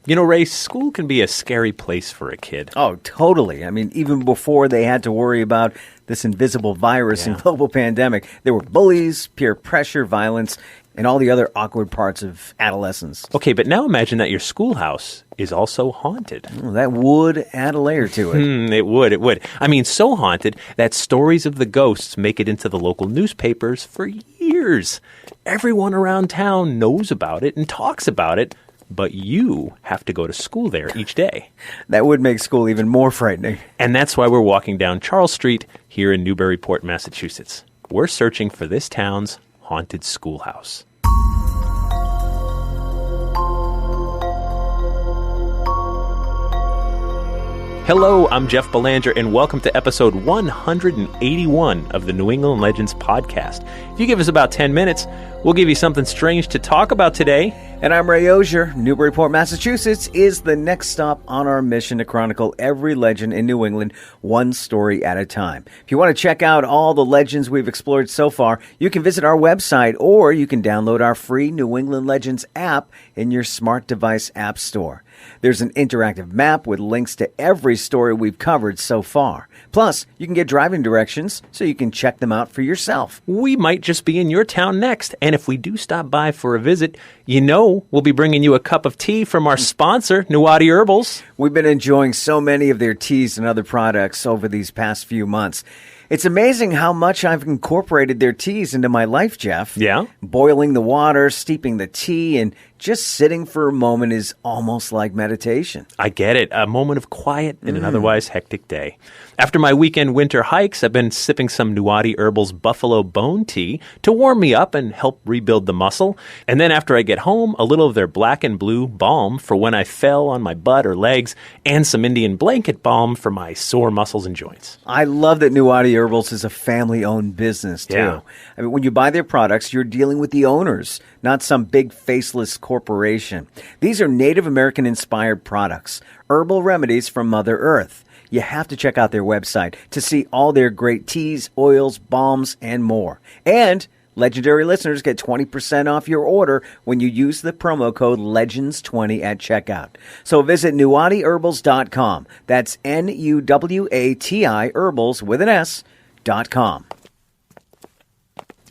You know, Ray, school can be a scary place for a kid. Oh, totally. I mean, even before they had to worry about this invisible virus and global pandemic, there were bullies, peer pressure, violence, and all the other awkward parts of adolescence. Okay, but now imagine that your schoolhouse is also haunted. Well, that would add a layer to it. It would. I mean, so haunted that stories of the ghosts make it into the local newspapers for years. Everyone around town knows about it and talks about it, but you have to go to school there each day. That would make school even more frightening. And that's why we're walking down Charles Street here in Newburyport, Massachusetts. We're searching for this town's haunted schoolhouse. Hello, I'm Jeff Belanger, and welcome to episode 181 of the New England Legends podcast. If you give us about 10 minutes, we'll give you something strange to talk about today. And I'm Ray Auger. Newburyport, Massachusetts is the next stop on our mission to chronicle every legend in New England, one story at a time. If you want to check out all the legends we've explored so far, you can visit our website, or you can download our free New England Legends app in your smart device app store. There's an interactive map with links to every story we've covered so far. Plus, you can get driving directions so you can check them out for yourself. We might just be in your town next, and if we do stop by for a visit, you know we'll be bringing you a cup of tea from our sponsor, Newburyport Herbals. We've been enjoying so many of their teas and other products over these past few months. It's amazing how much I've incorporated their teas into my life, Jeff. Yeah? Boiling the water, steeping the tea, and just sitting for a moment is almost like meditation. I get it. A moment of quiet in an otherwise hectic day. After my weekend winter hikes, I've been sipping some Newburyport Herbals Buffalo Bone Tea to warm me up and help rebuild the muscle. And then after I get home, a little of their black and blue balm for when I fell on my butt or legs, and some Indian blanket balm for my sore muscles and joints. I love that Newburyport Herbals is a family-owned business, too. Yeah. I mean, when you buy their products, you're dealing with the owners, not some big faceless corporation. These are Native American-inspired products, herbal remedies from Mother Earth. You have to check out their website to see all their great teas, oils, balms, and more. And legendary listeners get 20% off your order when you use the promo code LEGENDS20 at checkout. So visit NewburyHerbals.com. That's NUWATI Herbals with an S.com.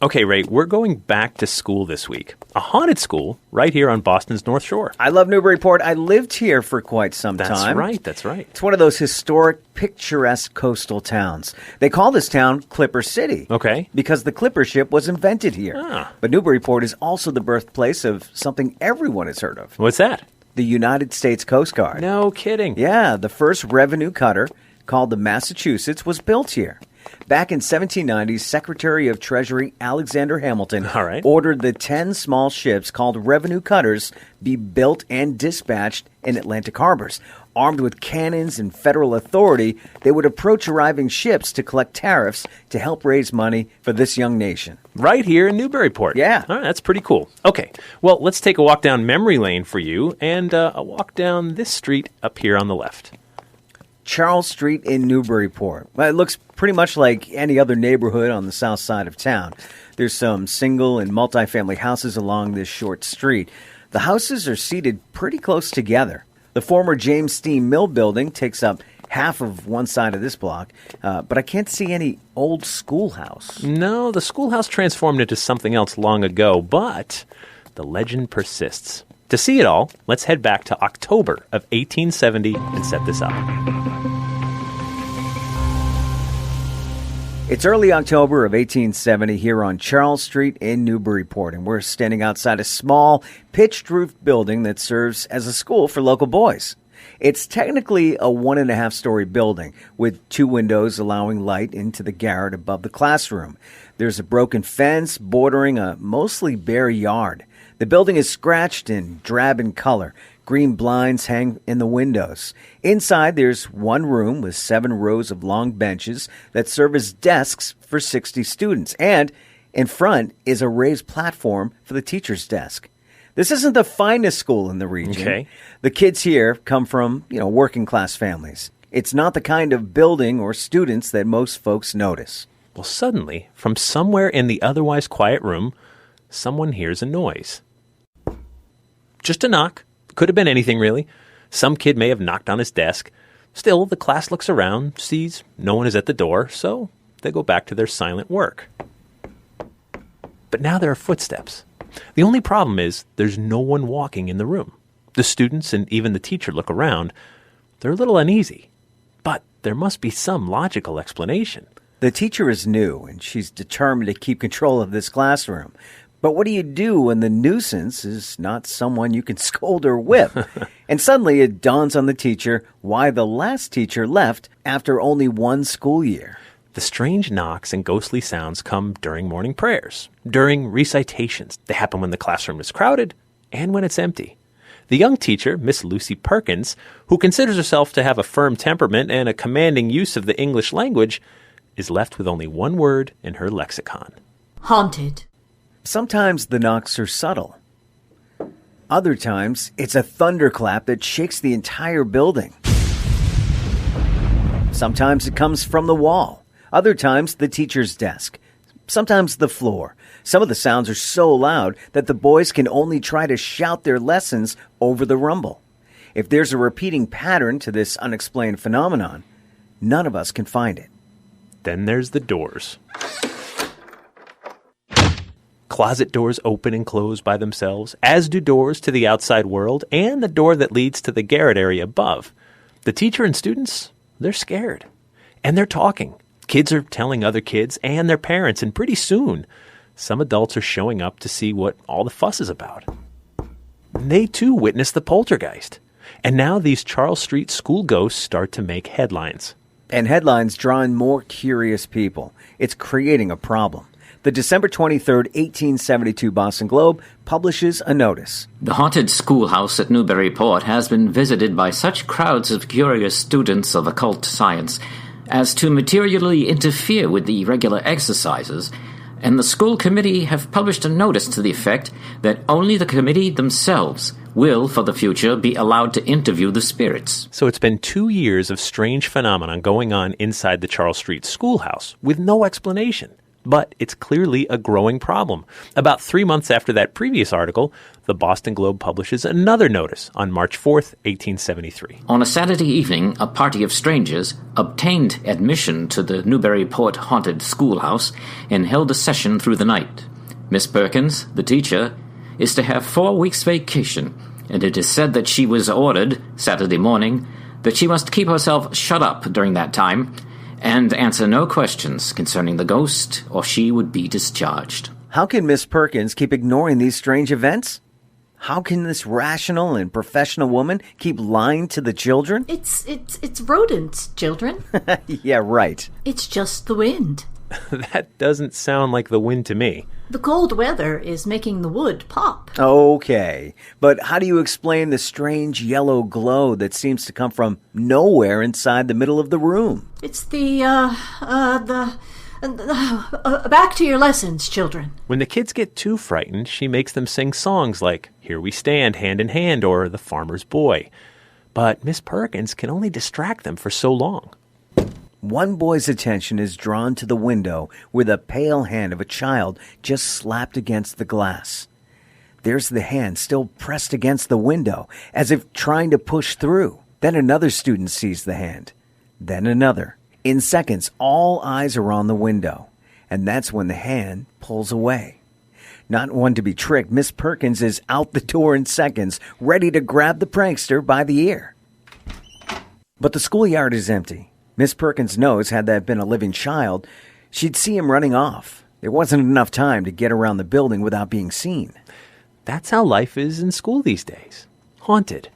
Okay, Ray, we're going back to school this week. A haunted school right here on Boston's North Shore. I love Newburyport. I lived here for quite some time. That's right. It's one of those historic, picturesque coastal towns. They call this town Clipper City. Okay. Because the clipper ship was invented here. Ah. But Newburyport is also the birthplace of something everyone has heard of. What's that? The United States Coast Guard. No kidding. Yeah, the first revenue cutter, called the Massachusetts, was built here. Back in 1790, Secretary of Treasury Alexander Hamilton ordered the 10 small ships called revenue cutters be built and dispatched in Atlantic harbors. Armed with cannons and federal authority, they would approach arriving ships to collect tariffs to help raise money for this young nation. Right here in Newburyport. Yeah. All right, that's pretty cool. Okay, well, let's take a walk down memory lane for you and a walk down this street up here on the left. Charles Street in Newburyport. Well, it looks pretty much like any other neighborhood on the south side of town. There's some single and multifamily houses along this short street. The houses are seated pretty close together. The former James Steam Mill building takes up half of one side of this block, but I can't see any old schoolhouse. No, the schoolhouse transformed into something else long ago, but the legend persists. To see it all, let's head back to October of 1870 and set this up. It's early October of 1870 here on Charles Street in Newburyport, and we're standing outside a small, pitched-roofed building that serves as a school for local boys. It's technically a 1.5-story building with 2 windows allowing light into the garret above the classroom. There's a broken fence bordering a mostly bare yard. The building is scratched and drab in color. Green blinds hang in the windows. Inside, there's one room with 7 rows of long benches that serve as desks for 60 students. And in front is a raised platform for the teacher's desk. This isn't the finest school in the region. Okay. The kids here come from, working class families. It's not the kind of building or students that most folks notice. Well, suddenly, from somewhere in the otherwise quiet room, someone hears a noise. Just a knock, Could have been anything, really. Some kid may have knocked on his desk. Still, the class looks around, sees no one is at the door, so they go back to their silent work. But now there are footsteps. The only problem is there's no one walking in the room. The students and even the teacher look around. They're a little uneasy. But there must be some logical explanation. The teacher is new, and she's determined to keep control of this classroom. But what do you do when the nuisance is not someone you can scold or whip? And suddenly it dawns on the teacher why the last teacher left after only one school year. The strange knocks and ghostly sounds come during morning prayers, during recitations. They happen when the classroom is crowded and when it's empty. The young teacher, Miss Lucy Perkins, who considers herself to have a firm temperament and a commanding use of the English language, is left with only one word in her lexicon. Haunted. Sometimes the knocks are subtle. Other times, it's a thunderclap that shakes the entire building. Sometimes it comes from the wall. Other times, the teacher's desk. Sometimes the floor. Some of the sounds are so loud that the boys can only try to shout their lessons over the rumble. If there's a repeating pattern to this unexplained phenomenon, none of us can find it. Then there's the doors. Closet doors open and close by themselves, as do doors to the outside world and the door that leads to the garret area above. The teacher and students, they're scared. And they're talking. Kids are telling other kids and their parents, and pretty soon, some adults are showing up to see what all the fuss is about. They too witness the poltergeist. And now these Charles Street school ghosts start to make headlines. And headlines draw in more curious people. It's creating a problem. The December 23rd, 1872 Boston Globe publishes a notice. The haunted schoolhouse at Newburyport has been visited by such crowds of curious students of occult science as to materially interfere with the regular exercises, and the school committee have published a notice to the effect that only the committee themselves will, for the future, be allowed to interview the spirits. So it's been 2 years of strange phenomenon going on inside the Charles Street schoolhouse with no explanation. But it's clearly a growing problem. About 3 months after that previous article, the Boston Globe publishes another notice on March 4th, 1873. On a Saturday evening, a party of strangers obtained admission to the Newburyport haunted schoolhouse and held a session through the night. Miss Perkins, the teacher, is to have 4 weeks' vacation, and it is said that she was ordered, Saturday morning, that she must keep herself shut up during that time and answer no questions concerning the ghost, or she would be discharged. How can Miss Perkins keep ignoring these strange events? How can this rational and professional woman keep lying to the children? It's rodents, children. Yeah, right. It's just the wind. That doesn't sound like the wind to me. The cold weather is making the wood pop. Okay, but how do you explain the strange yellow glow that seems to come from nowhere inside the middle of the room? It's back to your lessons, children. When the kids get too frightened, she makes them sing songs like Here We Stand, Hand in Hand, or The Farmer's Boy. But Miss Perkins can only distract them for so long. One boy's attention is drawn to the window where the pale hand of a child just slapped against the glass. There's the hand still pressed against the window, as if trying to push through. Then another student sees the hand. Then another. In seconds, all eyes are on the window, and that's when the hand pulls away. Not one to be tricked, Miss Perkins is out the door in seconds, ready to grab the prankster by the ear. But the schoolyard is empty. Miss Perkins knows had that been a living child, she'd see him running off. There wasn't enough time to get around the building without being seen. That's how life is in school these days. Haunted.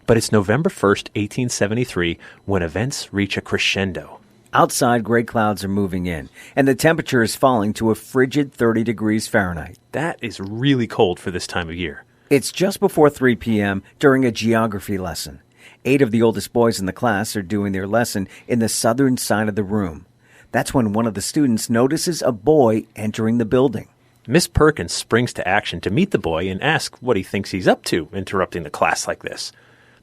But it's November 1st, 1873, when events reach a crescendo. Outside, gray clouds are moving in, and the temperature is falling to a frigid 30 degrees Fahrenheit. That is really cold for this time of year. It's just before 3 p.m. during a geography lesson. 8 of the oldest boys in the class are doing their lesson in the southern side of the room. That's when one of the students notices a boy entering the building. Miss Perkins springs to action to meet the boy and ask what he thinks he's up to, interrupting the class like this.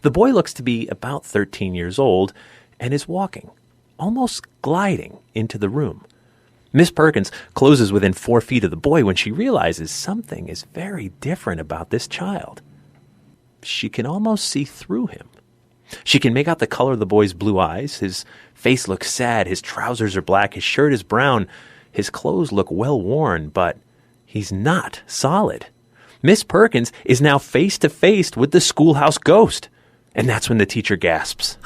The boy looks to be about 13 years old and is walking, almost gliding, into the room. Miss Perkins closes within 4 feet of the boy when she realizes something is very different about this child. she can almost see through him. She can make out the color of the boy's blue eyes. His face looks sad. His trousers are black. His shirt is brown. His clothes look well worn, but he's not solid. Miss Perkins is now face to face with the schoolhouse ghost. And that's when the teacher gasps.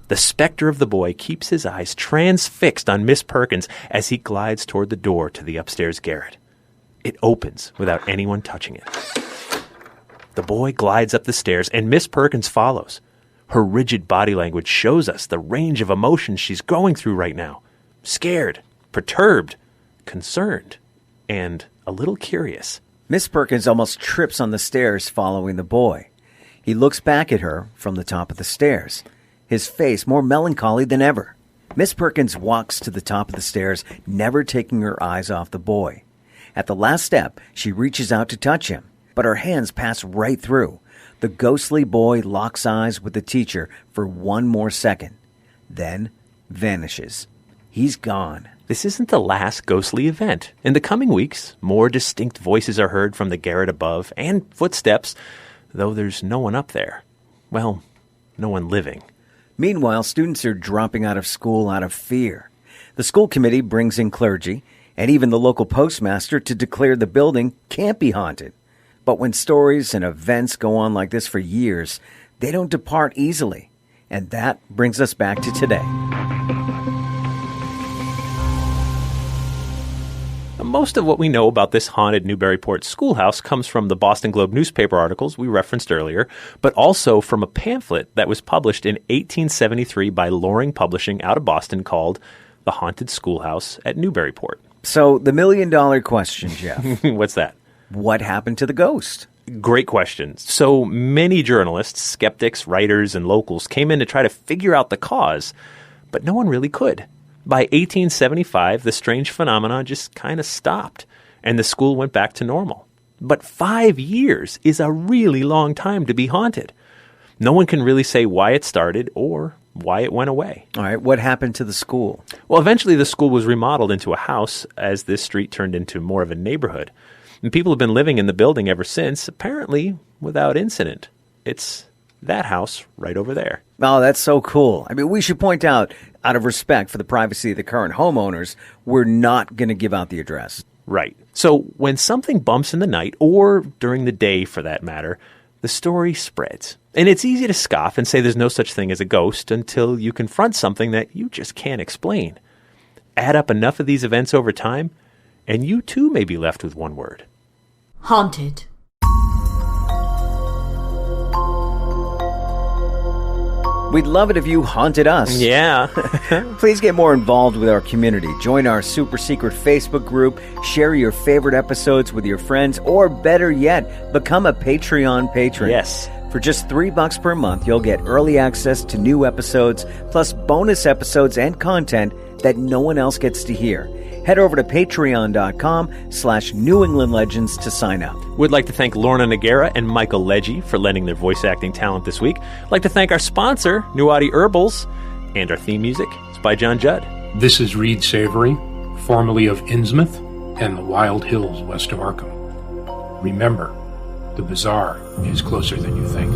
The specter of the boy keeps his eyes transfixed on Miss Perkins as he glides toward the door to the upstairs garret. It opens without anyone touching it. The boy glides up the stairs, and Miss Perkins follows. Her rigid body language shows us the range of emotions she's going through right now. Scared, perturbed, concerned, and a little curious. Miss Perkins almost trips on the stairs following the boy. He looks back at her from the top of the stairs, his face more melancholy than ever. Miss Perkins walks to the top of the stairs, never taking her eyes off the boy. At the last step, she reaches out to touch him, but her hands pass right through. The ghostly boy locks eyes with the teacher for one more second, then vanishes. He's gone. This isn't the last ghostly event. In the coming weeks, more distinct voices are heard from the garret above, and footsteps, though there's no one up there. Well, no one living. Meanwhile, students are dropping out of school out of fear. The school committee brings in clergy, and even the local postmaster to declare the building can't be haunted. But when stories and events go on like this for years, they don't depart easily. And that brings us back to today. Most of what we know about this haunted Newburyport schoolhouse comes from the Boston Globe newspaper articles we referenced earlier, but also from a pamphlet that was published in 1873 by Loring Publishing out of Boston called The Haunted Schoolhouse at Newburyport. So the million-dollar question, Jeff. What's that? What happened to the ghost? Great question. So many journalists, skeptics, writers, and locals came in to try to figure out the cause, but no one really could. By 1875, the strange phenomenon just kind of stopped, and the school went back to normal. But 5 years is a really long time to be haunted. No one can really say why it started or why it went away. All right, what happened to the school? Well, eventually the school was remodeled into a house as this street turned into more of a neighborhood. And people have been living in the building ever since, apparently without incident. It's that house right over there. Oh, that's so cool. I mean, we should point out of respect for the privacy of the current homeowners, we're not going to give out the address. Right. So when something bumps in the night, or during the day for that matter, the story spreads. And it's easy to scoff and say there's no such thing as a ghost until you confront something that you just can't explain. Add up enough of these events over time, and you too may be left with one word. Haunted. We'd love it if you haunted us. Yeah. Please get more involved with our community. Join our super secret Facebook group, share your favorite episodes with your friends, or better yet, become a Patreon patron. Yes. For just $3 per month, you'll get early access to new episodes, plus bonus episodes and content that no one else gets to hear. Head over to patreon.com/New England Legends to sign up. We'd like to thank Lorna Noguera and Michael Leggy for lending their voice acting talent this week. I'd like to thank our sponsor, Newburyport, and our theme music is by John Judd. This is Reed Savory, formerly of Innsmouth and the Wild Hills west of Arkham. Remember, the bizarre is closer than you think.